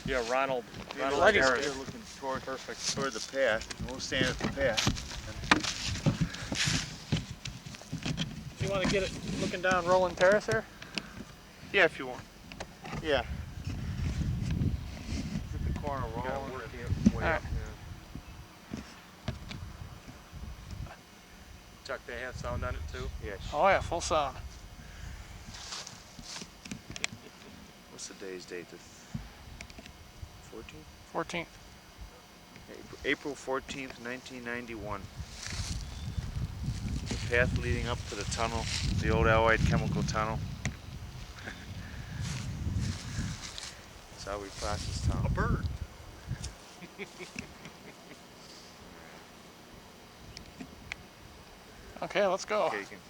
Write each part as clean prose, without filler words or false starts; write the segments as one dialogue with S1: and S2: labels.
S1: Yeah, Ronald
S2: Harris.
S1: Harris.
S2: Looking toward
S1: Perfect.
S2: the path. We'll stand at the path.
S3: Do you want to get it looking down Rolling Terrace here?
S1: Yeah, if you want.
S2: Yeah. It's at the corner of
S1: Gotta
S2: Roland.
S1: work it way
S3: All
S1: up.
S3: right.
S1: Yeah. Chuck, they have sound on it too.
S2: Yes.
S3: Oh yeah, full sound.
S2: What's the day's date? The 14th?
S3: 14th.
S2: April 14th, 1991. The path leading up to the tunnel, the old Allied Chemical Tunnel. That's how we process tunnel.
S1: A bird.
S3: Okay, let's go.
S2: Okay, you can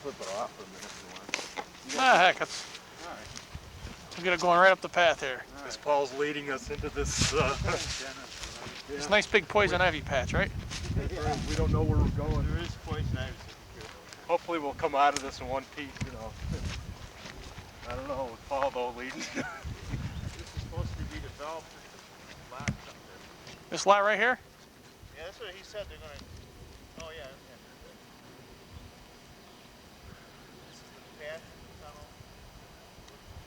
S2: flip it off for a minute if you want.
S3: Ah, heck, let's
S2: All right.
S3: we'll get it going right up the path here.
S1: This Paul's leading us into this.
S3: It's a nice big poison ivy patch, right?
S1: We don't know where we're going.
S2: There is poison ivy.
S1: Hopefully we'll come out of this in one piece, you know. I don't know, with Paul though leading.
S2: This is supposed to be developed as a lot up there.
S3: This lot right here?
S2: Yeah, that's what he said they're gonna. Oh yeah. This is the path to the tunnel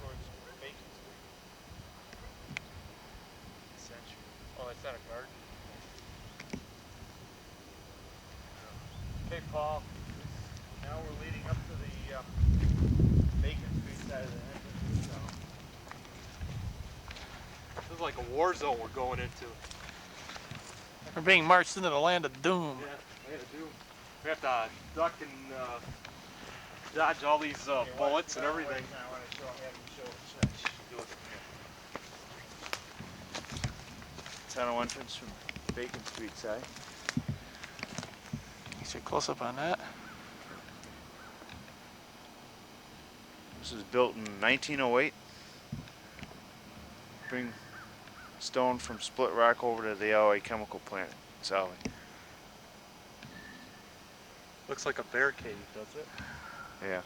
S2: towards Bacon Street. Century.
S1: Oh, that's not a garden. Hey, Paul.
S2: Now we're leading up to the Bacon Street side of the entrance to the tunnel.
S1: This is like a war zone we're going into.
S3: We're being marched into the land of doom.
S1: Yeah, we have to do. We have to duck and dodge all these bullets and everything.
S2: I want to show do it. Tunnel entrance from Bacon Street side.
S3: Get you a close up on that.
S2: This was built in 1908. Bring stone from Split Rock over to the Allied Chemical Plant in Solvay.
S1: Looks like a bear cave, does it?
S2: Yeah.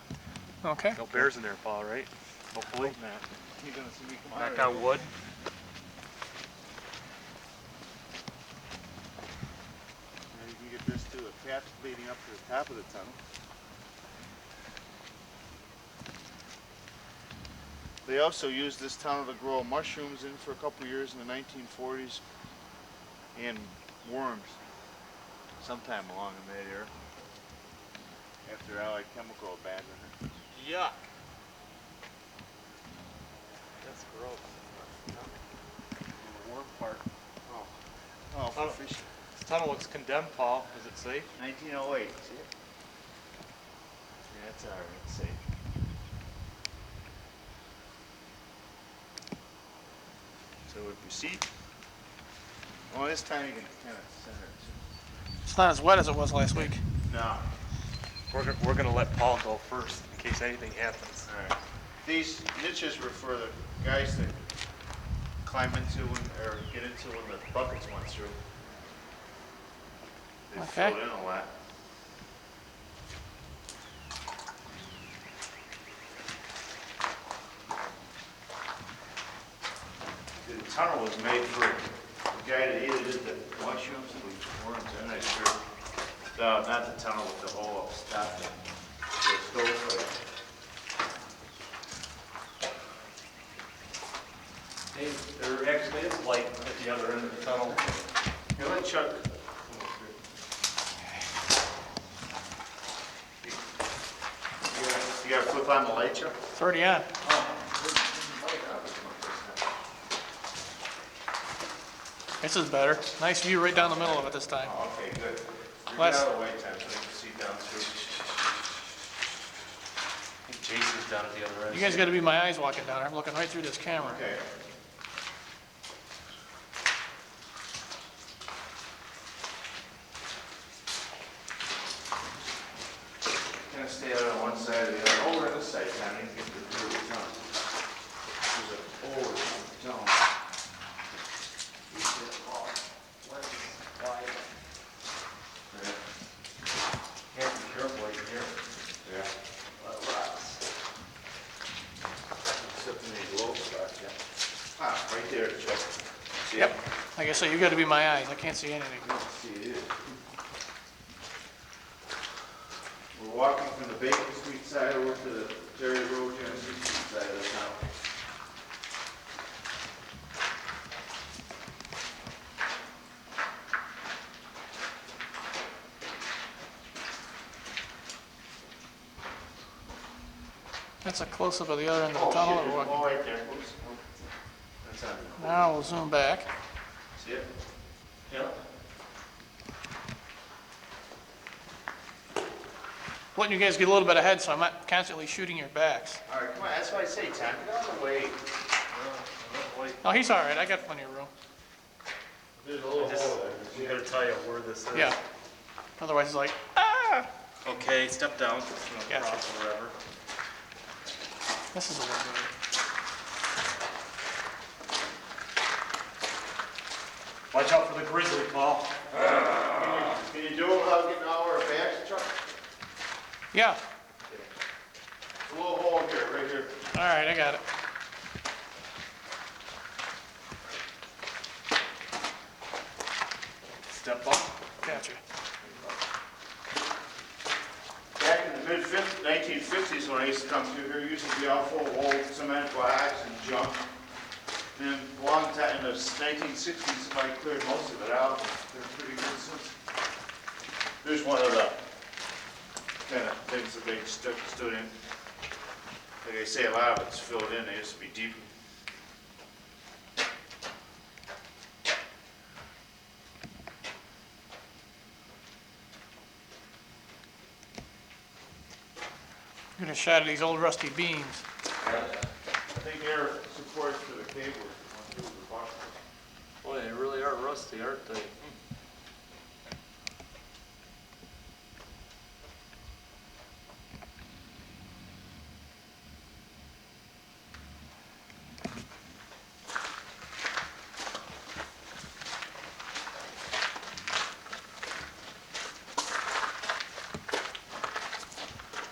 S3: Okay.
S1: No bears in there, Paul, right? Hopefully.
S2: You're gonna see me come
S1: Knock on wood.
S2: And you can get this to a path leading up to the top of the tunnel. They also used this tunnel to grow mushrooms in for a couple years in the 1940s and worms sometime along in that era after Allied Chemical abandoned it.
S1: Yuck. That's gross. The worm part.
S2: Oh, for
S1: Oh.
S2: fishing.
S1: This tunnel looks condemned, Paul. Is it safe?
S2: 1908, see it? Yeah, it's alright, safe. So we proceed. Well, this time you can kind of center it.
S3: It's not as wet as it was last week.
S2: No.
S1: We're gonna let Paul go first in case anything happens.
S2: Alright. These niches were for the guys that climb into or get into when the buckets went through. They
S3: Okay.
S2: filled in a lot. The tunnel was made for the guy that either did the mushrooms with worms in it, sure. No, not the tunnel with the hole up top. The stovepipe.
S1: There actually is light at the other end of the tunnel.
S2: Here, let Chuck. You gotta flip on the light, Chuck?
S3: It's already on. This is better. Nice view right down the middle of it this time.
S2: Oh, okay, good. You're
S3: Last-
S2: out of the way, Tom, so you can see down through.
S1: I think Jason's down at the other end.
S3: You guys got to be my eyes walking down. I'm looking right through this camera.
S2: Okay. Gonna stay out on one side or the other. Oh, we're on this side, Tom. You can get the view of the tunnel. There's a hole in the tunnel.
S1: You have to be careful right here.
S2: Yeah. Except in these low spot, yeah. Ah, right there, Chuck. See
S3: Yep.
S2: it?
S3: Like I say, you gotta be my eyes. I can't see anything.
S2: See it is. We're walking from the Bacon Street side over to the Terry Road, Genesee Street side of the town.
S3: That's a close-up of the other end of the
S2: Oh,
S3: tunnel.
S2: shit,
S3: Or
S2: there's
S3: what?
S2: one right there. Oops. That's on.
S3: Now we'll zoom back.
S2: See it? Yep.
S3: Letting you guys get a little bit ahead, so I'm not constantly shooting your backs.
S2: All right, come on, that's what I say, Tom, get out of the way.
S3: No, he's all right. I got plenty of room.
S2: There's a little hole there.
S1: We gotta tell you where this is.
S3: Yeah. Otherwise, it's like, ah!
S1: Okay, step down. It's gonna
S3: Gotcha.
S1: cross wherever.
S3: This is a little bit.
S1: Watch out for the grizzly, Paul.
S2: Can you do it without getting all our backs, Chuck?
S3: Yeah.
S2: A little hole here, right here.
S3: All right, I got it.
S1: Step up.
S3: Gotcha.
S2: Back in the mid-1950s, when I used to come through here, it used to be all full of old cement blocks and junk. And a long time, in the 1960s, somebody cleared most of it out. They're pretty good since. There's one of the kind of things that they stood in. Like I say, a lot of it's filled in. They used to be deep.
S3: Get a shot of these old rusty beams.
S2: I think they're supports for the cables that went through the box.
S1: Boy, they really are rusty, aren't they?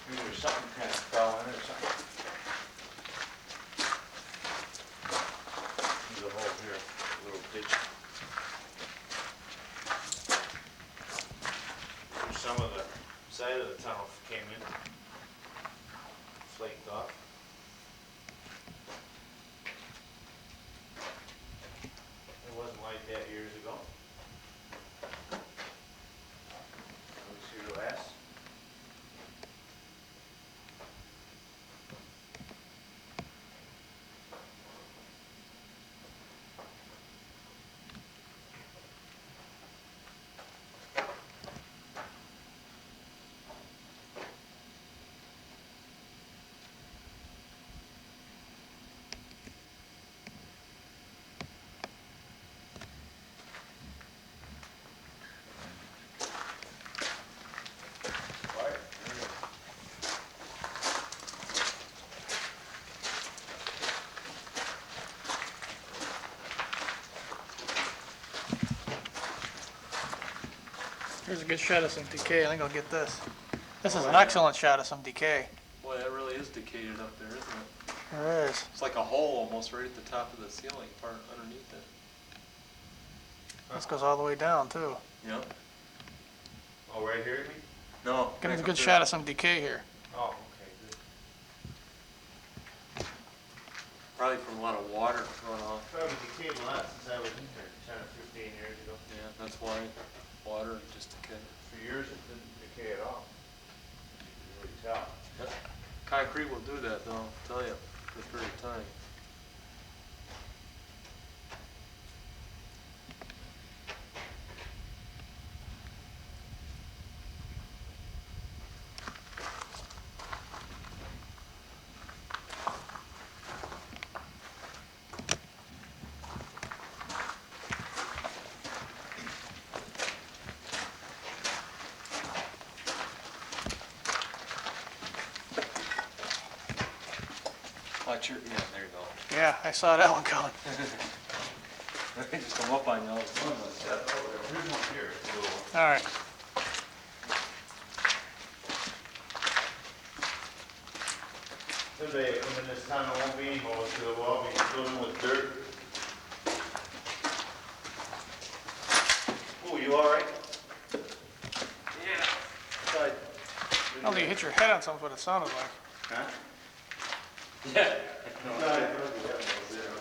S2: Maybe there's something kind of fell in it or something. There's a hole here, a little ditch. There's some of the side of the tunnel came in, flaked off. It wasn't like that years ago. Let me see your last.
S3: Here's a good shot of some decay. I think I'll get this. This is an excellent shot of some decay.
S1: Boy, that really is decayed up there, isn't it?
S3: There is.
S1: It's like a hole almost right at the top of the ceiling part underneath it.
S3: This goes all the way down, too.
S1: Yep.
S2: Oh, right here, you mean?
S1: No.
S3: Get
S1: back
S3: a
S1: up
S3: good
S1: there.
S3: shot of some decay here.
S2: Oh, okay, good.
S1: Probably from a lot of water runoff.
S2: Probably decayed a lot since I was in here 10 or 15 years ago.
S1: Yeah, that's why water just decayed.
S2: For years it didn't decay at all. You can really tell.
S1: Concrete will do that though, I'll tell you, for a period of time. Watch your, yeah, there you go.
S3: Yeah, I saw that one coming.
S1: They just come up on you all the time.
S2: Here's one here.
S3: All right.
S2: Someday when this tunnel won't be anymore, so it'll all be filled in with dirt. Oh, you alright?
S1: Yeah.
S3: I don't think you hit your head on something, what it sounded like.
S2: Huh?
S1: Yeah.
S2: No, I told you that was there.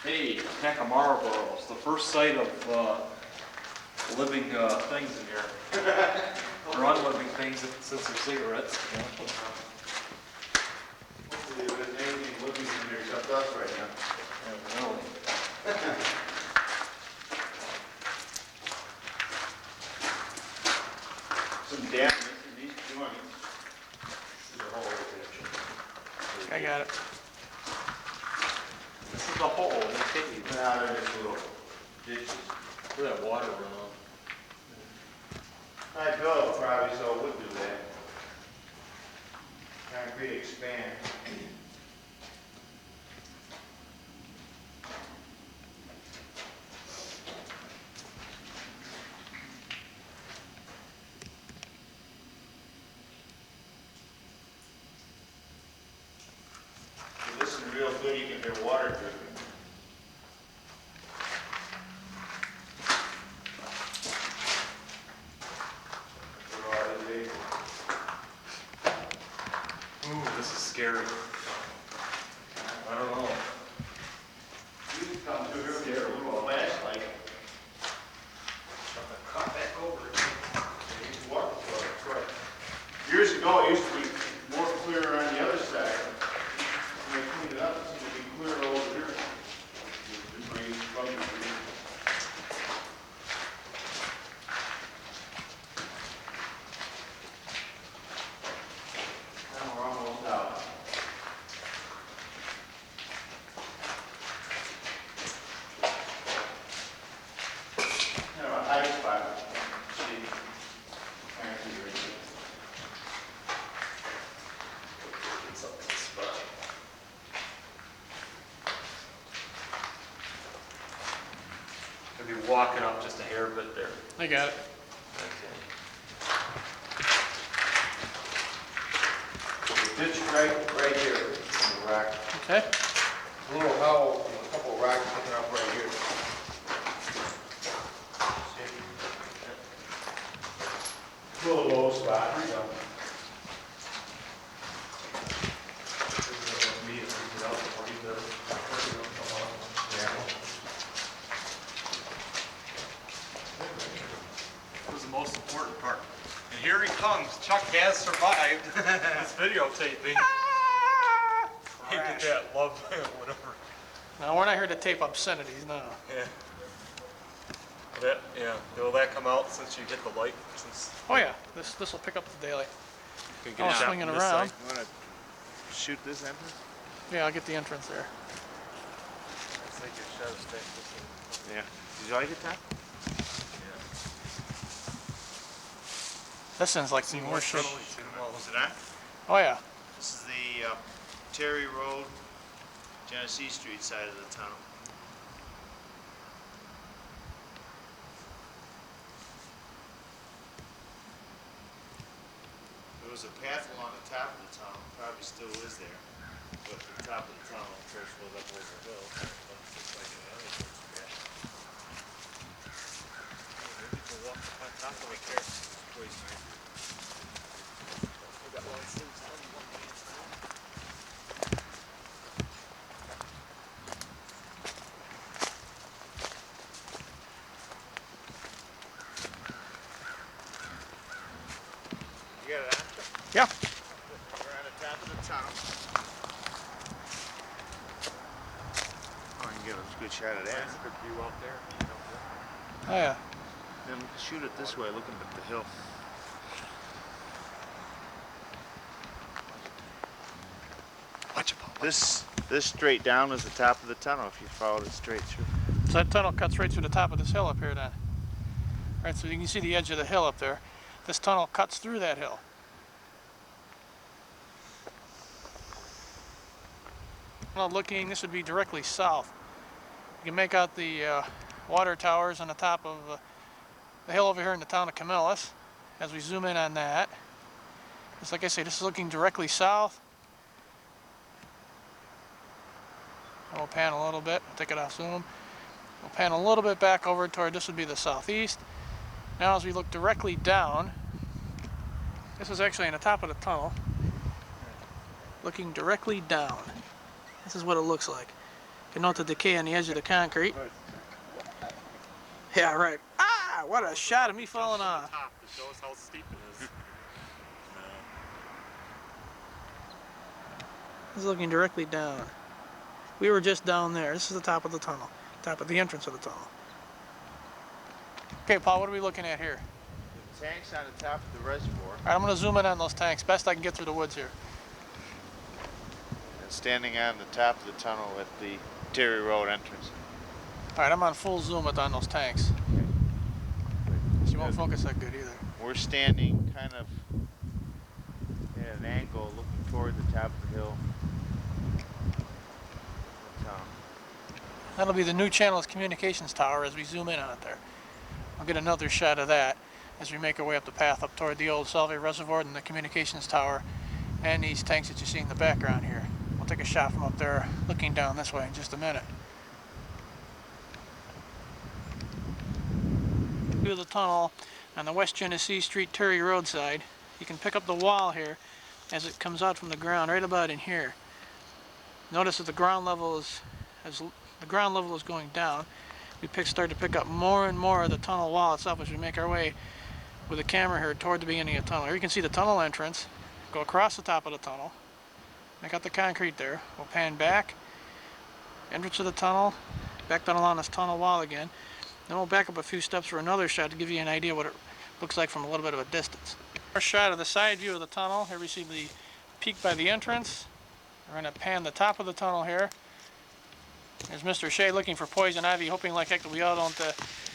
S1: Hey, pack of Marlboros, the first sight of living things in here. Or unliving things since they're cigarettes.
S2: Hopefully there's anything living in there except us right now.
S1: Really.
S2: Some dampness in these joints.
S3: I got it.
S1: This is the hole, the cave.
S2: Now they're just little ditches.
S1: Where that water run off.
S2: I built probably so it would do that. Concrete expand. If you listen real good, you can hear water dripping.
S1: Ooh, this is scary. I don't know.
S2: You can come through here with a little flashlight.
S1: Cut back over it.
S2: You can walk through it. Years ago, it used to be more clear on the other side. When they cleaned it up, it seemed to be clearer over here. Debris, from debris. Now we're almost out. Kind of a high spot. See, apparently right there.
S1: It's up to the spot. Could be walking up just a hair bit there.
S3: I got it.
S2: Ditch right here in the rock.
S3: Okay.
S2: A little hollow, a couple of rocks sticking up right here. See? A little low spot.
S1: That was the most important part. And here he comes. Chuck has survived this videotaping. He did that love, whatever.
S3: Now, we're not here to tape obscenities, no.
S1: Yeah. Will that come out since you hit the light? Since
S3: Oh yeah, this will pick up the daily.
S1: you can
S3: Oh,
S1: get it out
S3: swinging
S1: from this
S3: around.
S1: side.
S2: You want to shoot this entrance?
S3: Yeah, I'll get the entrance there.
S1: It's like your shadow's back this way.
S2: Yeah. Did you like it, Tom?
S3: This sounds like some more shit.
S2: Was it on?
S3: Oh yeah.
S2: This is the Terry Road, Genesee Street side of the tunnel. There was a path along the top of the tunnel, probably still is there, but the top of the tunnel, of course, goes up over the hill. Looks like any other path. Maybe you can walk on top of it here. It's pretty nice. We got one of these on one way. You got it on?
S3: Yeah.
S2: We're on the top of the tunnel. Oh, you can get a good shot of that.
S1: Nice good view out there.
S3: Oh yeah.
S2: Then shoot it this way, looking at the hill.
S1: Watch it.
S2: This straight down is the top of the tunnel if you followed it straight through.
S3: So that tunnel cuts right through the top of this hill up here then. Right, so you can see the edge of the hill up there. This tunnel cuts through that hill. Well, looking, this would be directly south. You can make out the water towers on the top of the hill over here in the town of Camillus. as we zoom in on that. Just like I say, this is looking directly south. And we'll pan a little bit, take it off zoom. We'll pan a little bit back over toward, this would be the southeast. Now as we look directly down, this is actually on the top of the tunnel, looking directly down. This is what it looks like. You can note the decay on the edge of the concrete. Yeah, right. Ah, what a shot of me falling off.
S1: Top to show us how steep it is.
S3: This is looking directly down. We were just down there. This is the top of the tunnel, top of the entrance of the tunnel. Okay, Paul, what are we looking at here?
S2: The tanks on the top of the reservoir.
S3: All right, I'm going to zoom in on those tanks. Best I can get through the woods here.
S2: And standing on the top of the tunnel at the Terry Road entrance.
S3: All right, I'm on full zoom on those tanks. She won't focus that good either.
S2: We're standing kind of at an angle looking toward the top of the hill.
S3: That'll be the new channel's communications tower as we zoom in on it there. I'll get another shot of that as we make our way up the path up toward the old Solvay reservoir and the communications tower and these tanks that you see in the background here. We'll take a shot from up there looking down this way in just a minute. View of the tunnel on the West Genesee Street Terry Road side. You can pick up the wall here as it comes out from the ground right about in here. Notice that the ground level is going down. We start to pick up more and more of the tunnel wall itself as we make our way with the camera here toward the beginning of the tunnel. Here you can see the tunnel entrance. Go across the top of the tunnel. Make out the concrete there. We'll pan back. Entrance of the tunnel. Back down along this tunnel wall again. Then we'll back up a few steps for another shot to give you an idea what it looks like from a little bit of a distance. First shot of the side view of the tunnel. Here we see the peak by the entrance. We're going to pan the top of the tunnel here. There's Mr. Shea looking for poison ivy, hoping like heck that we all don't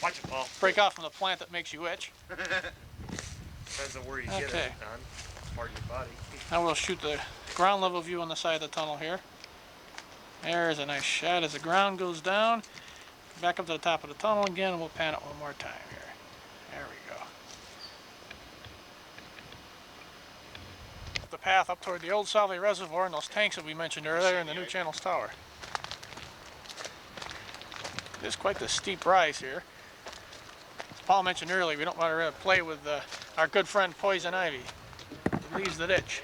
S1: Watch it, Paul.
S3: break off from the plant that makes you itch.
S1: Depends on where you get
S3: Okay.
S1: it on. Part of your body.
S3: Now we'll shoot the ground level view on the side of the tunnel here. There's a nice shot as the ground goes down. Back up to the top of the tunnel again, and we'll pan it one more time here. There we go. The path up toward the old Solvay reservoir and those tanks that we mentioned earlier in the new channel's tower. It is quite the steep rise here. As Paul mentioned earlier, we don't want to play with our good friend poison ivy. It leaves the ditch.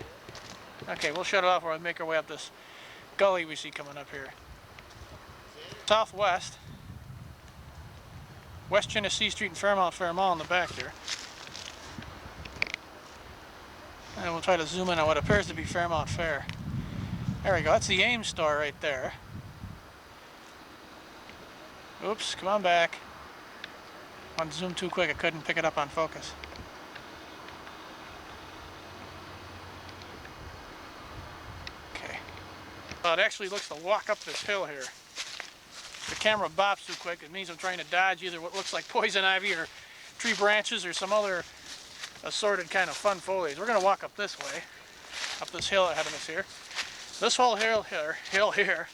S3: Okay, we'll shut it off while we make our way up this gully we see coming up here. Southwest, West Genesee Street and Fairmount in the back there. And we'll try to zoom in on what appears to be Fairmount Fair. There we go, that's the Ames store right there. Oops, come on back. I went to zoom too quick, I couldn't pick it up on focus. Okay. Well, it actually looks to walk up this hill here. The camera bops too quick, it means I'm trying to dodge either what looks like poison ivy or tree branches or some other assorted kind of fun foliage. We're going to walk up this way, up this hill ahead of us here. This whole hill here,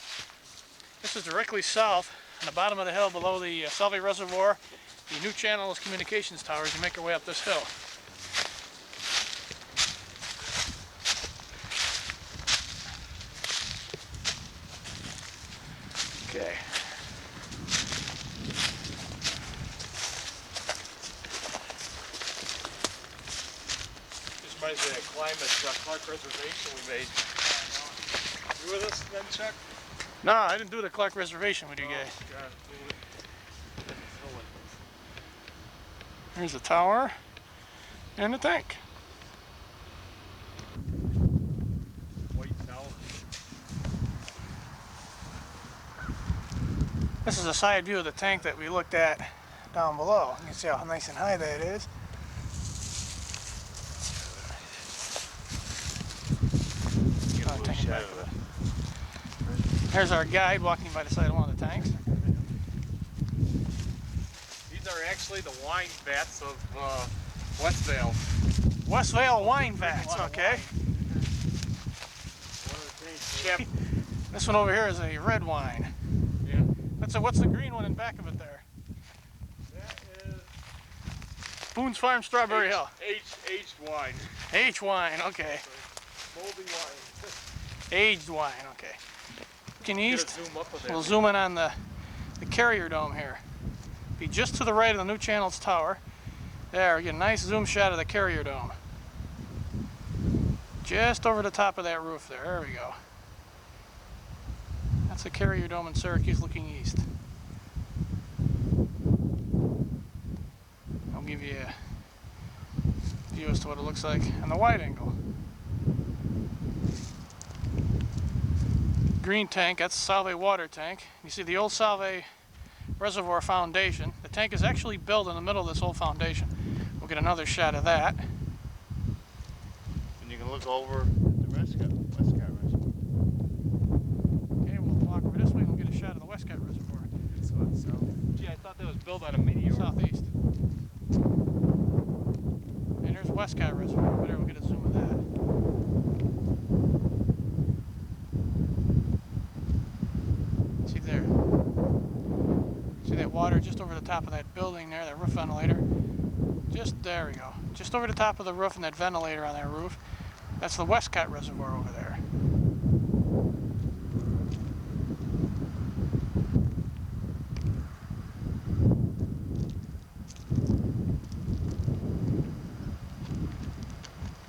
S3: this is directly south on the bottom of the hill below the Solvay reservoir, the new channel's communications towers. You make our way up this hill. Okay.
S1: This reminds me of that climate Clark reservation we made. You with us then, Chuck?
S3: No, I didn't do the Clark reservation with you guys.
S1: God.
S3: There's the tower and the tank.
S1: White tower.
S3: This is a side view of the tank that we looked at down below. You can see how nice and high that is.
S2: Get a little shot of it.
S3: There's our guide walking by the side of one of the tanks.
S1: These are actually the wine vats of Westvale.
S3: Westvale wine vats, okay.
S1: Chip.
S3: This one over here is a red wine.
S1: Yeah.
S3: What's the green one in back of it there?
S1: That is
S3: Boone's Farm Strawberry Hill.
S2: Aged wine.
S3: Aged wine, okay.
S1: Moldy wine.
S3: Aged wine, okay. Looking east,
S1: Zoom up with
S3: we'll
S1: that.
S3: zoom in on the carrier dome here. Be just to the right of the New Channels Tower. There, we get a nice zoom shot of the carrier dome. Just over the top of that roof there. There we go. That's the carrier dome in Syracuse looking east. I'll give you a view as to what it looks like on the wide angle. Green tank, that's the Solvay water tank. You see the old Solvay reservoir foundation. The tank is actually built in the middle of this whole foundation. We'll get another shot of that.
S2: And you can look over at the Westcott Reservoir.
S3: Okay, we'll walk over this way and we'll get a shot of the Westcott Reservoir.
S1: Gee, I thought that was built on a meteor.
S3: Southeast. And there's Westcott Reservoir over there. We'll get a zoom of that. See there. See that water just over the top of that building there, that roof ventilator? Just there we go. Just over the top of the roof and that ventilator on that roof. That's the Westcott Reservoir over there.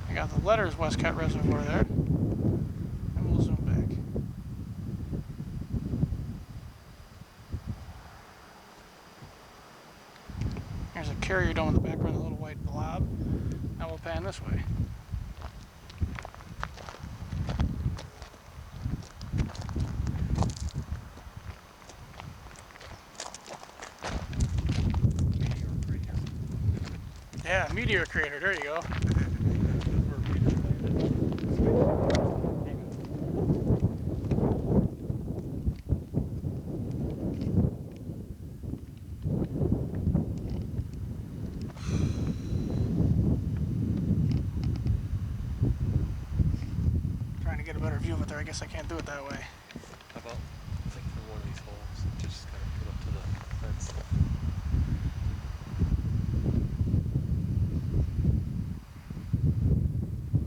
S3: I got the letters Westcott Reservoir there. And we'll zoom back. There's a carrier dome in the background, a little white blob. Now we'll pan this way. Yeah, meteor crater, there you go. Trying to get a better view of it there, I guess I can't do it that way.
S1: How about like for one of these holes, just kind of put up to the fence.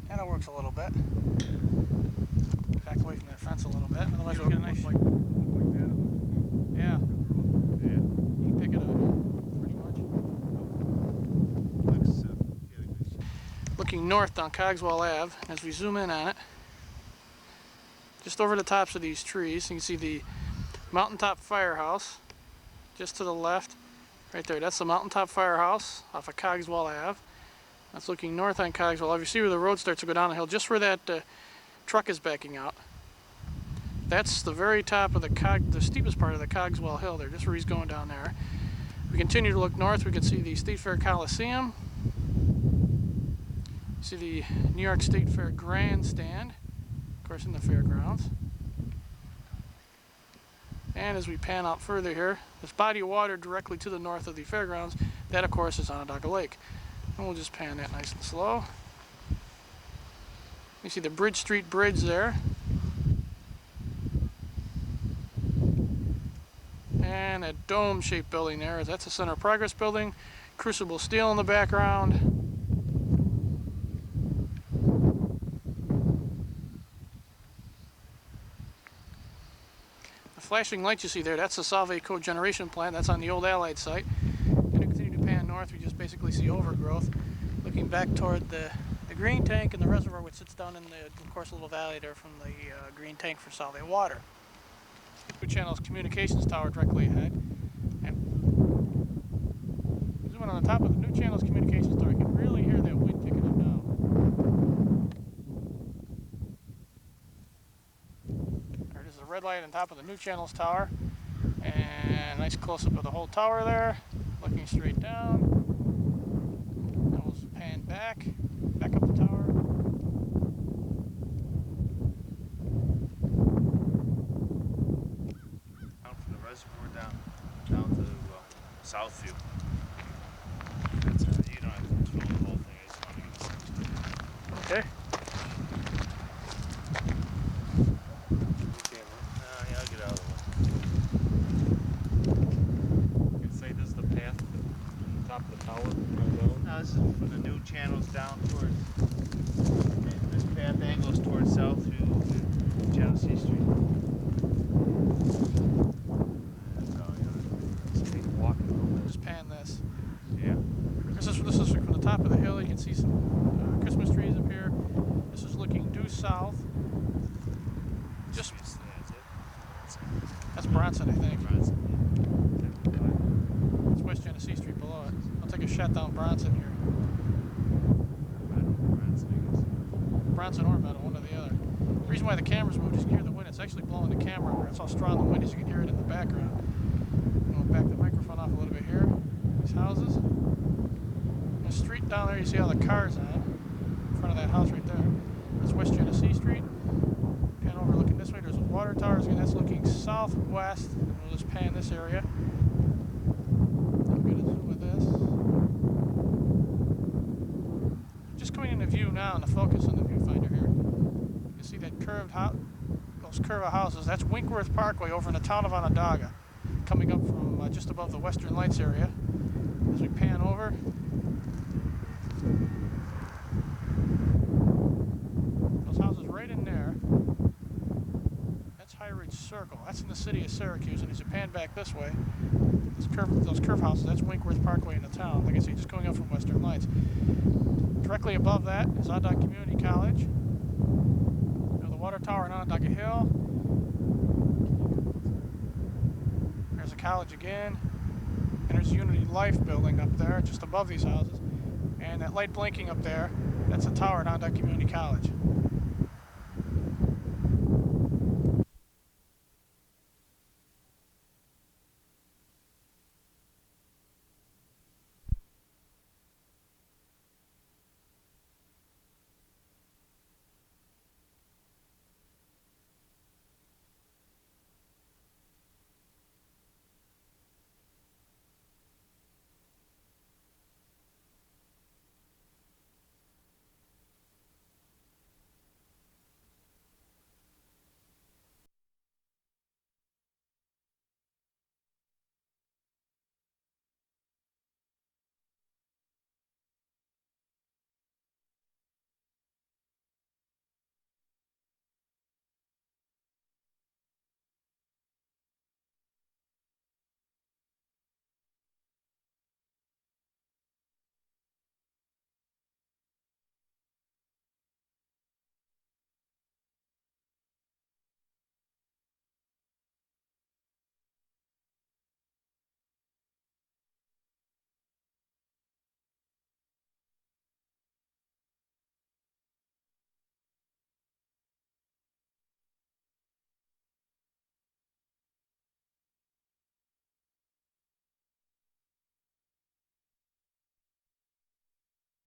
S3: And it works a little bit. Back away from that fence a little bit, otherwise we'll get a nice...
S1: Look like that.
S3: Yeah,
S2: Yeah.
S3: you can pick it up pretty much.
S2: Looks, get a good shot.
S3: Looking north down Cogswell Ave, as we zoom in on it, just over the tops of these trees, you can see the Mountaintop Firehouse just to the left, right there. That's the Mountaintop Firehouse off of Cogswell Ave. That's looking north on Cogswell Ave. You see where the road starts to go down the hill, just where that truck is backing out. That's the very top of the steepest part of the Cogswell Hill there, just where he's going down there. We continue to look north, we can see the State Fair Coliseum. See the New York State Fair Grandstand, of course in the fairgrounds. And as we pan out further here, this body of water directly to the north of the fairgrounds, that of course is Onondaga Lake. And we'll just pan that nice and slow. You see the Bridge Street Bridge there. And that dome-shaped building there, that's the Center of Progress building. Crucible Steel in the background. The flashing lights you see there, that's the Solvay cogeneration plant. That's on the old Allied site. And to continue to pan north, we just basically see overgrowth. Looking back toward the green tank and the reservoir, which sits down in the, of course, a little valley there from the green tank for Solvay water. New Channel's communications tower directly ahead. And zooming on the top of the New Channel's communications tower, you can really hear that wind kicking them down. There's the red light on top of the New Channel's tower. And a nice close-up of the whole tower there, looking straight down. Now we'll pan back up the tower.
S2: Down to Southview. That's you don't have to control the whole thing. I just want to get some.
S3: Okay.
S2: Yeah, I'll get out of the way.
S1: You can say this is the path to the top of the tower. Right down.
S2: south to Genesee Street. That's how walking over.
S3: Just pan this.
S2: Yeah.
S3: This is from the top of the hill. You can see some Christmas trees up here. This is looking due south. Just that's Bronson, I think. It's West Genesee Street below it. I'll take a shot down Bronson here. Bronson or Meadow, one or the other. The reason why the camera's moved is you can hear the wind. It's actually blowing the camera over. That's how strong the wind is. You can hear it in the background. I'm going to back the microphone off a little bit here. These houses. The street down there, you see all the cars on. In front of that house right there. That's West Genesee Street. Pan over looking this way. There's a water tower. Again, that's looking southwest. And we'll just pan this area. I'm going to zoom with this. Just coming into view now, and the focus on the viewfinder here. You see that curved house, those curve of houses. That's Winkworth Parkway over in the town of Onondaga, coming up from just above the Western Lights area. As we pan over, those houses right in there. That's High Ridge Circle. That's in the city of Syracuse. And as you pan back this way, those curve houses. That's Winkworth Parkway in the town. Like I say, just going up from Western Lights. Directly above that is Onondaga Community College. There's the water tower in Onondaga Hill. There's a college again. And there's Unity Life building up there, just above these houses. And that light blinking up there, that's a tower at Onondaga Community College.